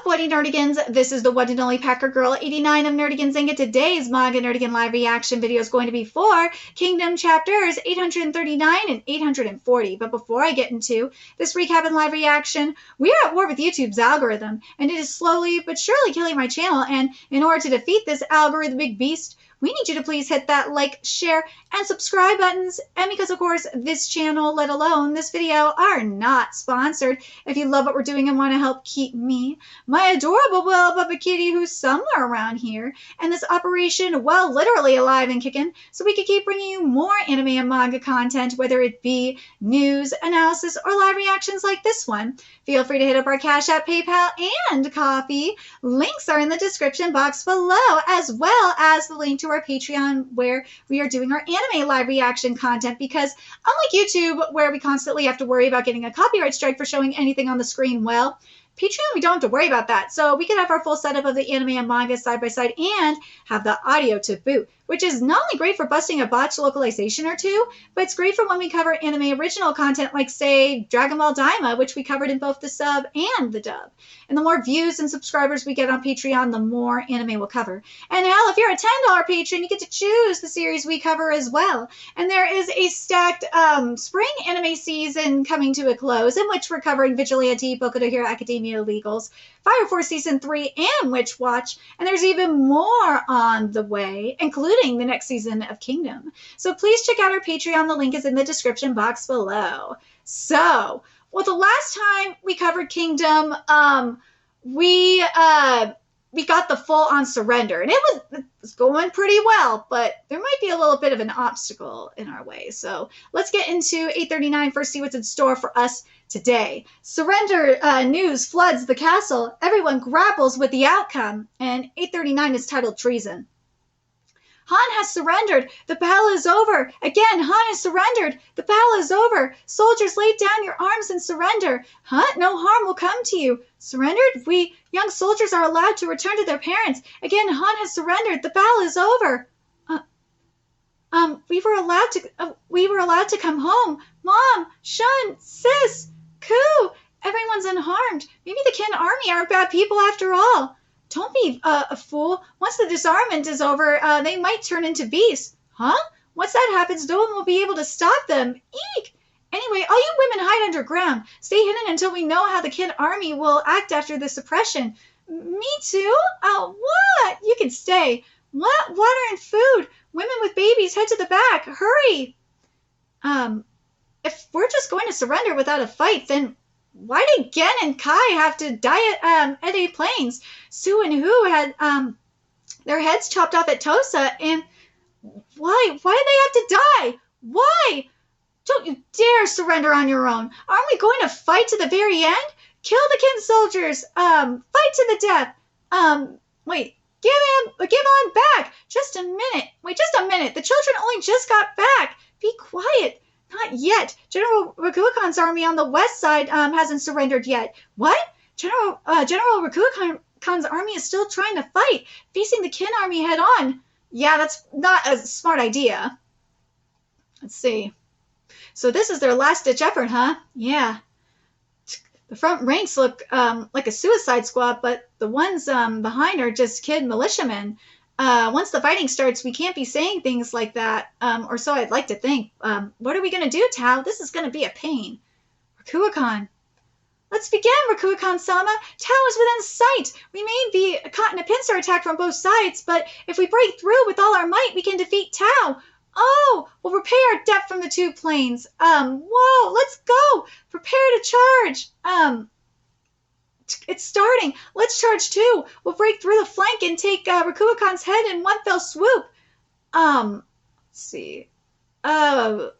Bloody Nerdigans? This is the one and only Packer Girl 89 of Nerdigans, and today's Manga Nerdigan live reaction video is going to be for Kingdom chapters 839 and 840. But before I get into this recap and live reaction, we are at war with YouTube's algorithm, and it is slowly but surely killing my channel. And in order to defeat this algorithmic beast, we need you to please hit that like, share, and subscribe buttons. And because, of course, this channel, let alone this video, are not sponsored, if you love what we're doing and want to help keep me, my adorable little puppet kitty who's somewhere around here, and this operation, well, literally alive and kicking, so we can keep bringing you more anime and manga content, whether it be news, analysis, or live reactions like this one, feel free to hit up our Cash App, PayPal, and Coffee. Links are in the description box below, as well as the link to our Patreon, where we are doing our anime live reaction content, because unlike YouTube, where we constantly have to worry about getting a copyright strike for showing anything on the screen, well, Patreon, we don't have to worry about that. So we can have our full setup of the anime and manga side by side and have the audio to boot, which is not only great for busting a botched localization or two, but it's great for when we cover anime original content like, say, Dragon Ball Daima, which we covered in both the sub and the dub. And the more views and subscribers we get on Patreon, the more anime we'll cover. And hell, if you're a $10 patron, you get to choose the series we cover as well. And there is a stacked spring anime season coming to a close, in which we're covering Vigilante, Boku no Hero Academia Illegals, Fire Force Season 3, and Witch Watch. And there's even more on the way, including the next season of Kingdom. So please check out our Patreon. The link is in the description box below. So, well, the last time we covered Kingdom, we got the full-on surrender, and it was going pretty well, but there might be a little bit of an obstacle in our way. So let's get into 839 first, see what's in store for us today. Surrender news floods the castle. Everyone grapples with the outcome, and 839 is titled Treason. Han has surrendered. The battle is over. Again, Han has surrendered. The battle is over. Soldiers, lay down your arms and surrender. Huh? No harm will come to you. Surrendered? We young soldiers are allowed to return to their parents. Again, Han has surrendered. The battle is over. We were allowed to come home. Mom, Shun, Sis, Ku. Everyone's unharmed. Maybe the Kin army aren't bad people after all. Don't be a fool. Once the disarmament is over, they might turn into beasts. Huh? Once that happens, no one will be able to stop them. Eek! Anyway, all you women hide underground. Stay hidden until we know how the Kin army will act after the suppression. Me too? What? You can stay. What? Water and food. Women with babies, head to the back. Hurry! If we're just going to surrender without a fight, then why did Gen and Kai have to die at Ede Plains? Su and Hu had their heads chopped off at Tosa, and why did they have to die? Why? Don't you dare surrender on your own. Aren't we going to fight to the very end? Kill the Kin soldiers. Fight to the death. Wait, give on back. Just a minute. Wait, just a minute. The children only just got back. Be quiet. Not yet. General Rakuakan's army on the west side hasn't surrendered yet. What? General Rakuakan's army is still trying to fight, facing the Kin army head on. Yeah, that's not a smart idea. Let's see. So this is their last-ditch effort, huh? Yeah. The front ranks look like a suicide squad, but the ones behind are just kid militiamen. Once the fighting starts, we can't be saying things like that, or so I'd like to think. What are we going to do, Tao? This is going to be a pain. Rakuakan. Let's begin, Rakuakan-sama. Tao is within sight. We may be caught in a pincer attack from both sides, but if we break through with all our might, we can defeat Tao. Oh, we'll repay our debt from the two planes. Whoa, let's go. Prepare to charge. It's starting. Let's charge too. We'll break through the flank and take Rakuakan's head in one fell swoop. Let's see. There's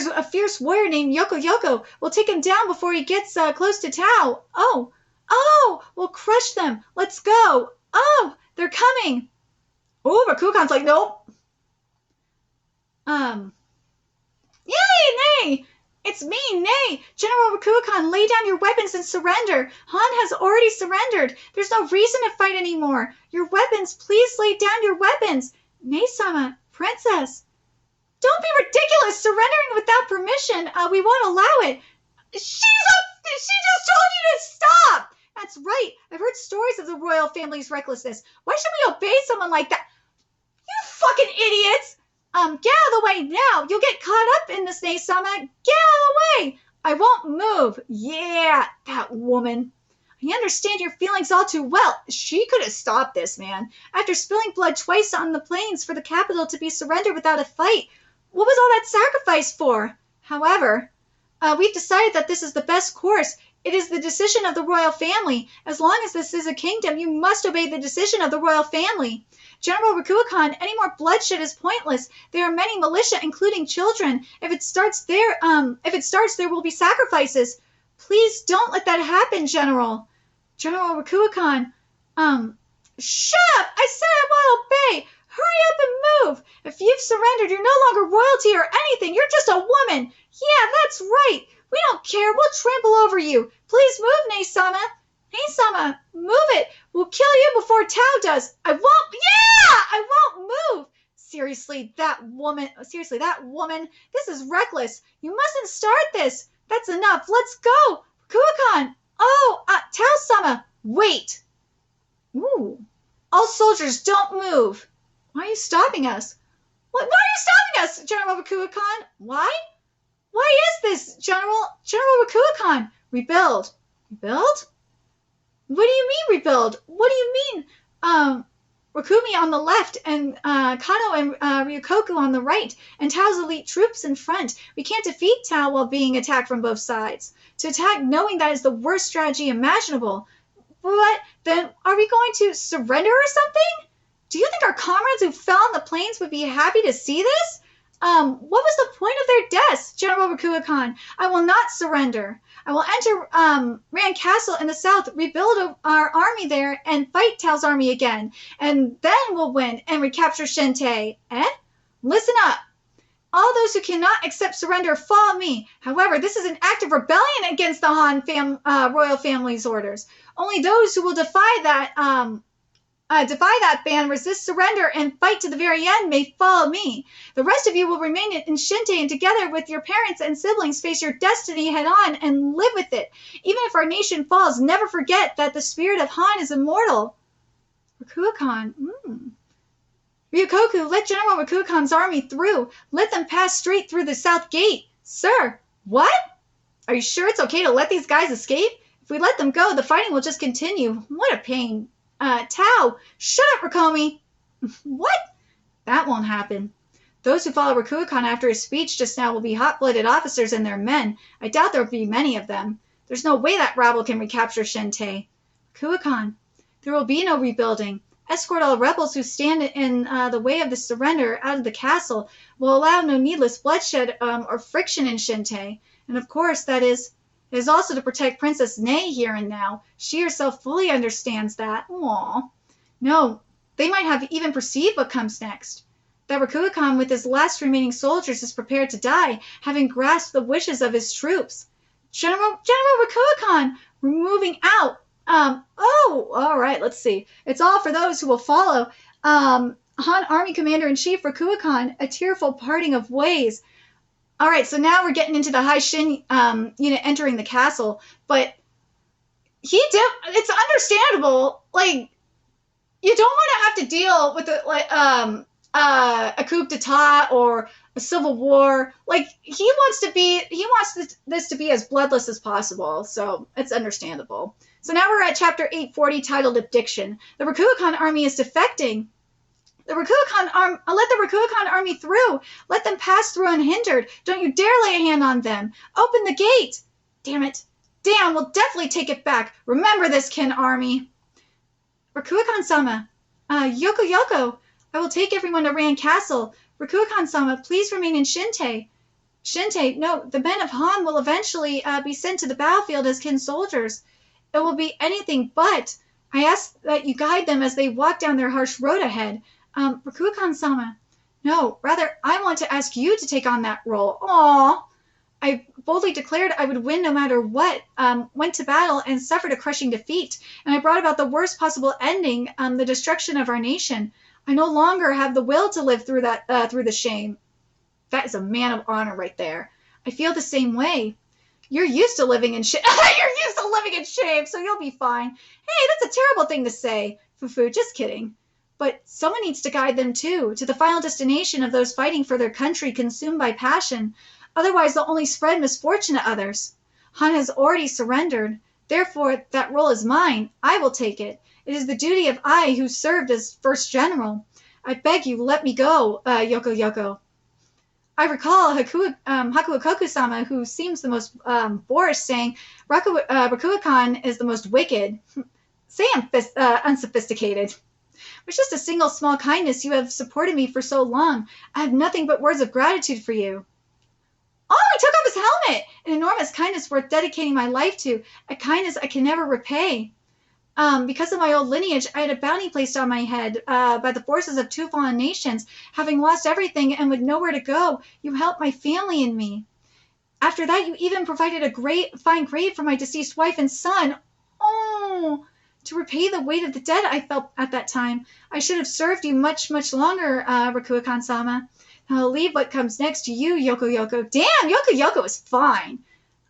a fierce warrior named Yoko Yoko. We'll take him down before he gets close to Tao. Oh, we'll crush them. Let's go. Oh, they're coming. Oh, Rakuakan's like, nope. Yay, nay. It's me, Nay! General Rakuakan, lay down your weapons and surrender! Han has already surrendered! There's no reason to fight anymore! Your weapons! Please lay down your weapons! Nay-sama, princess! Don't be ridiculous! Surrendering without permission! We won't allow it! She just told you to stop! That's right! fight. I've heard stories of the royal family's recklessness. Why should we obey someone like that? You fucking idiots! Get out of the way now! You'll get caught up in this, Nae-sama! Get out of the way! I won't move! Yeah, that woman. I understand your feelings all too well. She could have stopped this, man. After spilling blood twice on the plains for the capital to be surrendered without a fight, what was all that sacrifice for? However, we've decided that this is the best course. It is the decision of the royal family. As long as this is a kingdom, you must obey the decision of the royal family. General Rakuakan, any more bloodshed is pointless. There are many militia, including children. If it starts, there will be sacrifices. Please don't let that happen, General. General Rakuakan, shut up! I said I will obey. Hurry up and move. If you've surrendered, you're no longer royalty or anything. You're just a woman. Yeah, that's right. We don't care. We'll trample over you. Please move, Nae-sama. Nae-sama, move it. We'll kill you before Tao does. I won't move. Seriously, that woman. This is reckless. You mustn't start this. That's enough. Let's go. Rakuakan. Oh, Tao-sama. Wait. Ooh. All soldiers, don't move. Why are you stopping us? Why are you stopping us, General Rakuakan? Why? Why is this, General Rakuakan? Rebuild. Rebuild? What do you mean rebuild? What do you mean? Rakumi on the left and Kano and Ryukoku on the right, and Tao's elite troops in front. We can't defeat Tao while being attacked from both sides. To attack knowing that is the worst strategy imaginable. But then are we going to surrender or something? Do you think our comrades who fell on the plains would be happy to see this? What was the point of their deaths, General Rakuakan? I will not surrender. I will enter Ran Castle in the south, rebuild our army there, and fight Tao's army again. And then we'll win and recapture Shintei. Listen up. All those who cannot accept surrender follow me. However, this is an act of rebellion against the Han royal family's orders. Only those who will defy that ban, resist surrender, and fight to the very end may follow me. The rest of you will remain in Shintei and together with your parents and siblings face your destiny head on and live with it. Even if our nation falls, never forget that the spirit of Han is immortal. Rakuakan. Ryukoku, let General Rakuakan's army through. Let them pass straight through the south gate. Sir, what? Are you sure it's okay to let these guys escape? If we let them go, the fighting will just continue. What a pain. Tao, shut up, Rakomi. What? That won't happen. Those who follow Rakuakan after his speech just now will be hot-blooded officers and their men. I doubt there will be many of them. There's no way that rabble can recapture Shintei. Rakuakan, there will be no rebuilding. Escort all rebels who stand in the way of the surrender out of the castle. Will allow no needless bloodshed or friction in Shintei. And of course, it is also to protect Princess Nae here and now. She herself fully understands that. Aww. No, they might have even perceived what comes next. That Rakuakan with his last remaining soldiers is prepared to die, having grasped the wishes of his troops. General Rakuakan, we're moving out. All right, let's see. It's all for those who will follow. Han Army Commander-in-Chief Rakuakan, a tearful parting of ways. All right, so now we're getting into the High Shin unit entering the castle, but it's understandable. Like, you don't want to have to deal with a coup d'etat or a civil war. Like, he wants this to be as bloodless as possible, so it's understandable. So now we're at chapter 840 titled Abdiction. The Rakuakan army is defecting. Let the Rakuakan army through. Let them pass through unhindered. Don't you dare lay a hand on them. Open the gate. Damn it. Damn, we'll definitely take it back. Remember this, Kin army. Rakuakan-sama. Yoko. I will take everyone to Ran Castle. Rakuakan-sama, please remain in Shintei. Shintei, no, the men of Han will eventually be sent to the battlefield as Kin soldiers. It will be anything but. I ask that you guide them as they walk down their harsh road ahead. Rakuakan-sama. No, rather, I want to ask you to take on that role. Aww. I boldly declared I would win no matter what, went to battle and suffered a crushing defeat, and I brought about the worst possible ending, the destruction of our nation. I no longer have the will to live through the shame. That is a man of honor right there. I feel the same way. You're used to living in shame. You're used to living in shame, so you'll be fine. Hey, that's a terrible thing to say. Fufu, just kidding. But someone needs to guide them too, to the final destination of those fighting for their country consumed by passion. Otherwise, they'll only spread misfortune to others. Han has already surrendered. Therefore, that role is mine. I will take it. It is the duty of I who served as first general. I beg you, let me go, Yoko Yoko. I recall Hakuokoku-sama, who seems the most boorish, saying, Rakuokan is the most wicked. Say I'm unsophisticated. With just a single small kindness, you have supported me for so long. I have nothing but words of gratitude for you. Oh, he took off his helmet! An enormous kindness worth dedicating my life to, a kindness I can never repay. Because of my old lineage, I had a bounty placed on my head by the forces of two fallen nations. Having lost everything and with nowhere to go, you helped my family and me. After that, you even provided a fine grave for my deceased wife and son. Oh, to repay the weight of the debt I felt at that time. I should have served you much, much longer, Rakuokan-sama. Now I'll leave what comes next to you, Yoko Yoko. Damn, Yoko Yoko is fine.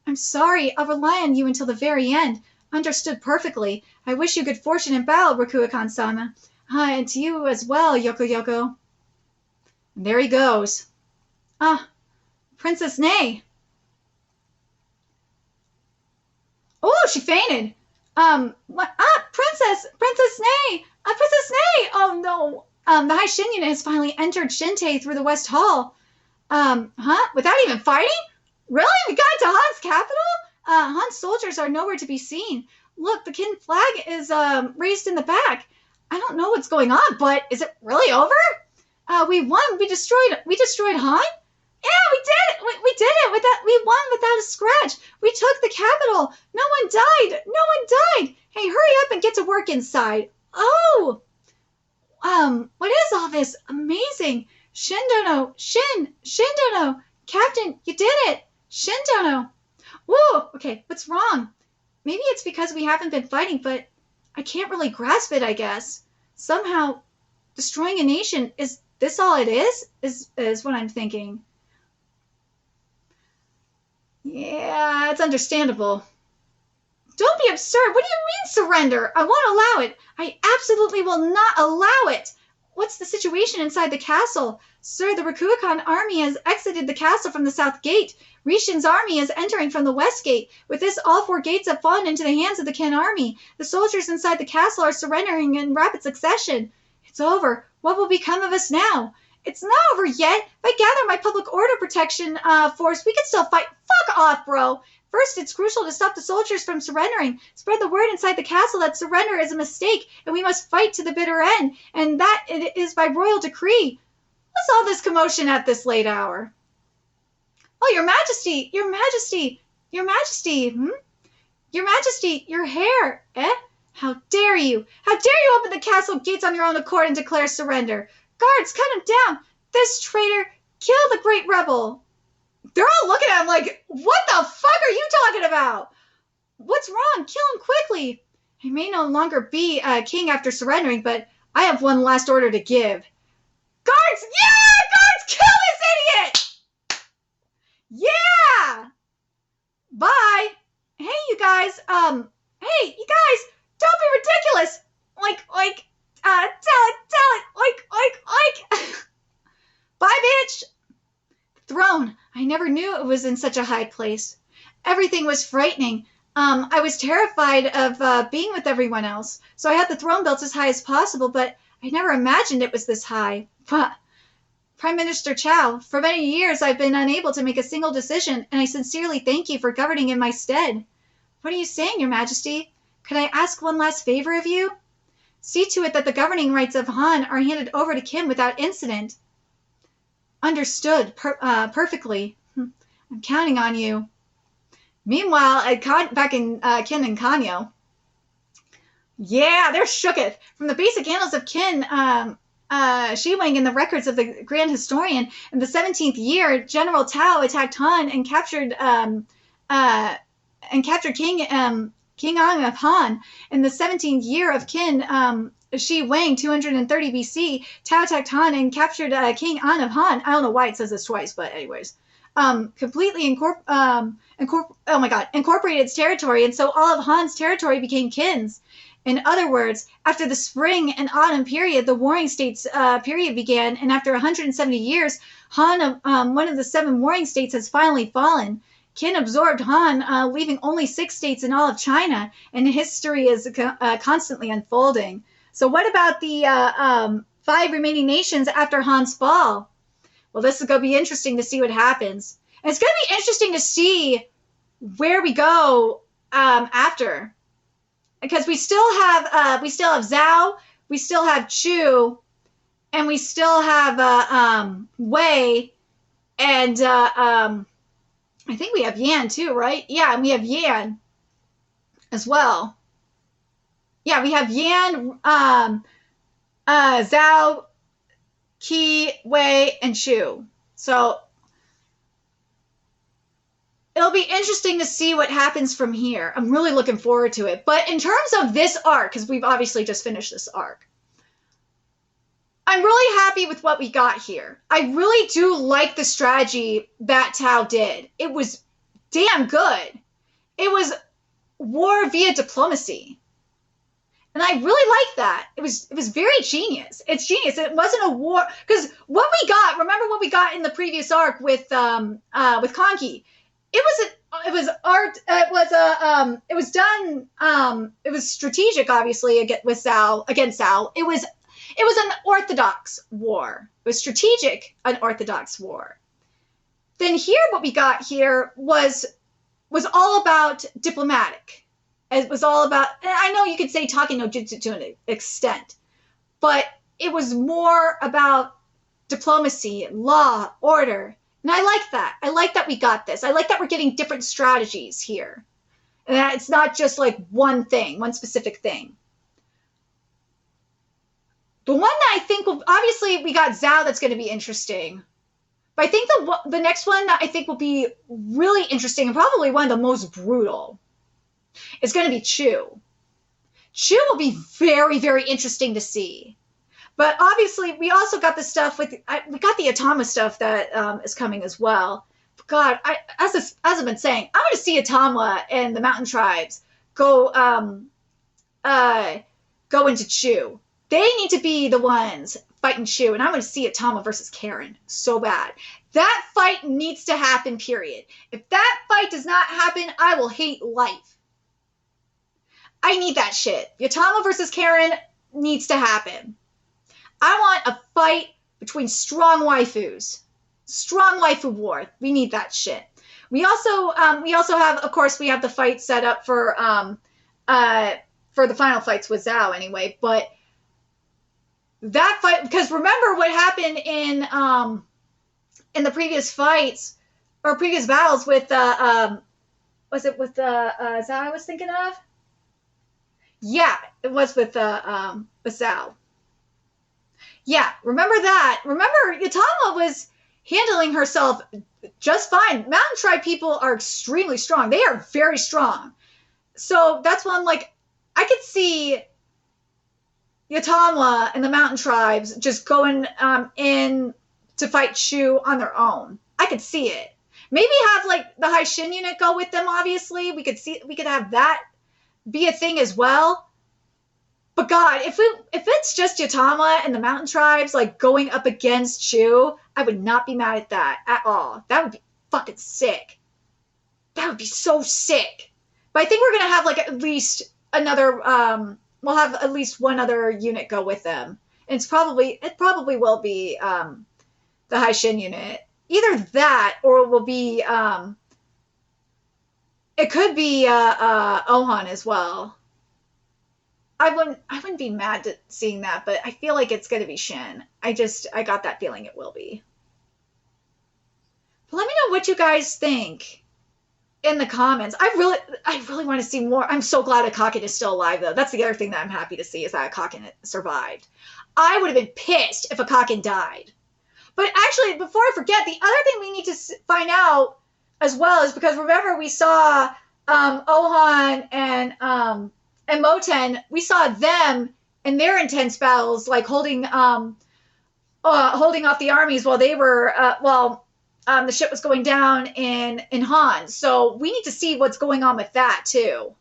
I'm sorry. I'll rely on you until the very end. Understood perfectly. I wish you good fortune in battle, Rakuokan-sama. And to you as well, Yoko Yoko. And there he goes. Princess Nei. Oh, she fainted. Princess Nei. Princess Nei. Oh, no. The High Shin unit has finally entered Shintei through the West Hall. Without even fighting? Really? We got into Han's capital? Han's soldiers are nowhere to be seen. Look, the Qin flag is raised in the back. I don't know what's going on, but is it really over? We won. We destroyed Han? Yeah, we did it. We did it. We won without a scratch. We took the capital. No one died. Hey, hurry up and get to work inside. Oh. What is all this? Amazing. Shindono. Shindono. Captain, you did it. Shindono. Whoa, okay, what's wrong? Maybe it's because we haven't been fighting, but I can't really grasp it, I guess. Somehow, destroying a nation, is this all it is? Is what I'm thinking. Yeah, it's understandable. Don't be absurd. What do you mean surrender? I won't allow it. I absolutely will not allow it. What's the situation inside the castle? Sir, the Rakuokan army has exited the castle from the south gate. Rishin's army is entering from the west gate. With this, all four gates have fallen into the hands of the Qin army. The soldiers inside the castle are surrendering in rapid succession. It's over. What will become of us now? It's not over yet. If I gather my public order protection force, we can still fight. Fuck off, bro. First, it's crucial to stop the soldiers from surrendering. Spread the word inside the castle that surrender is a mistake, and we must fight to the bitter end, and that it is by royal decree. What's all this commotion at this late hour? Oh, Your Majesty, Your Majesty, Your Majesty, Your Majesty, your hair, How dare you? How dare you open the castle gates on your own accord and declare surrender? Guards, cut him down. This traitor, kill the great rebel. They're all looking at him like, what the fuck are you talking about? What's wrong? Kill him quickly. He may no longer be king after surrendering, but I have one last order to give. Guards! Yeah! Guards, kill this idiot! Yeah! Bye! Hey, you guys, hey, you guys, don't be ridiculous! Tell it, Bye, bitch! Throne, I never knew it was in such a high place. Everything was frightening. I was terrified of being with everyone else, so I had the throne built as high as possible, but I never imagined it was this high. Prime Minister Chow, for many years I've been unable to make a single decision, and I sincerely thank you for governing in my stead. What are you saying, Your Majesty? Could I ask one last favor of you? See to it that the governing rights of Han are handed over to Kim without incident. Understood perfectly. I'm counting on you. Meanwhile, back in Kin and Kanyo. Yeah, they're shooketh. From the basic annals of Kin, Shiwang in the records of the Grand Historian, in the 17th year, General Tao attacked Han and captured King Ang of Han. In the 17th year of Qin, Shi Wang, 230 BC, Tao attacked Han and captured King An of Han. I don't know why it says this twice, but anyways. completely incorporated its territory, and so all of Han's territory became Qin's. In other words, after the spring and autumn period, the warring states period began, and after 170 years, Han, one of the 7 warring states, has finally fallen. Qin absorbed Han, leaving only 6 states in all of China, and history is constantly unfolding. So what about the 5 remaining nations after Han's fall? Well, this is going to be interesting to see what happens. And it's going to be interesting to see where we go after. Because we still have Zhao, we still have Chu, and we still have Wei, and I think we have Yan too, right? Yeah, and we have Yan as well. Yeah, we have Yan, Zhao, Qi, Wei, and Chu. So it'll be interesting to see what happens from here. I'm really looking forward to it. But in terms of this arc, because we've obviously just finished this arc, I'm really happy with what we got here. I really do like the strategy that Tao did. It was damn good. It was war via diplomacy. And I really like that. It was very genius. It's genius. It wasn't a war, because what we got, remember what we got in the previous arc with Conky? It was strategic, obviously, against Zhao. It was an orthodox war. It was strategic, an orthodox war. Then here, what we got here was all about diplomatic. It was all about, I know you could say talking no jutsu to an extent, but it was more about diplomacy, law, order. And I like that. I like that we got this. I like that we're getting different strategies here. And that it's not just like one thing, one specific thing. The one that I think will, obviously we got Zhao, that's going to be interesting. But I think the next one that I think will be really interesting and probably one of the most brutal is going to be Chu. Chu will be very, very interesting to see. But obviously, we also got the stuff we got the Atama stuff that is coming as well. God, as I've been saying, I want to see Atama and the mountain tribes go into Chu. They need to be the ones fighting Chu, and I want to see Atama versus Karen so bad. That fight needs to happen, period. If that fight does not happen, I will hate life. I need that shit. Atama versus Karen needs to happen. I want a fight between strong waifus. Strong waifu war. We need that shit. We also have, of course, we have the fight set up for the final fights with Zhao anyway, but that fight, because remember what happened in the previous fights or previous battles with was it with Zhao I was thinking of? Yeah, it was with Zhao. Yeah, remember that. Remember, Yatama was handling herself just fine. Mountain Tribe people are extremely strong. They are very strong. So that's why I'm like, I could see Yatama and the Mountain Tribes just going in to fight Shu on their own. I could see it. Maybe have like the High Shin unit go with them, obviously. We could have that be a thing as well. But God, if it's just Yatama and the Mountain Tribes like going up against Shu, I would not be mad at that at all. That would be fucking sick. That would be so sick. But I think we're gonna have like at least another we'll have at least one other unit go with them. And it probably will be the High Shin unit. Either that or it will be it could be Ohan as well. I wouldn't be mad at seeing that, but I feel like it's gonna be Shin. I got that feeling it will be. But let me know what you guys think in the comments. I really want to see more. I'm so glad Akakin is still alive, though. That's the other thing that I'm happy to see, is that Akakin survived. I would have been pissed if Akakin died. But actually, before I forget, the other thing we need to find out as well is, because remember we saw Ohan and Moten, we saw them in their intense battles, like holding off the armies while they were the shit was going down in Han. So we need to see what's going on with that too.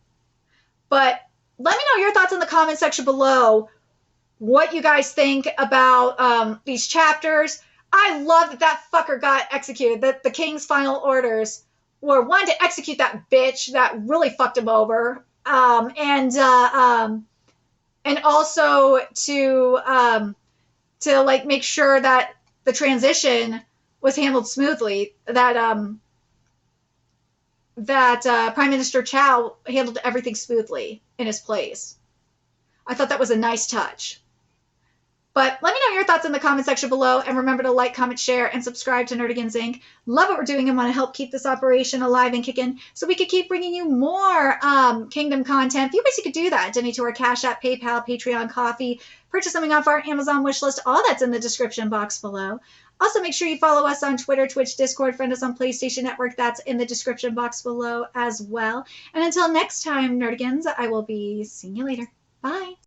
But let me know your thoughts in the comment section below. What you guys think about these chapters. I love that that fucker got executed. That the king's final orders were one to execute that bitch that really fucked him over, and also to like make sure that the transition was handled smoothly. That Prime Minister Chow handled everything smoothly in his place. I thought that was a nice touch. But let me know your thoughts in the comment section below, and remember to like, comment, share, and subscribe to Nerdigans Inc. Love what we're doing and want to help keep this operation alive and kicking so we could keep bringing you more Kingdom content. You guys, you could do that. Donate to our Cash App, PayPal, Patreon, Coffee, purchase something off our Amazon wish list. All that's in the description box below. Also, make sure you follow us on Twitter, Twitch, Discord, friend us on PlayStation Network. That's in the description box below as well. And until next time, Nerdigans, I will be seeing you later. Bye.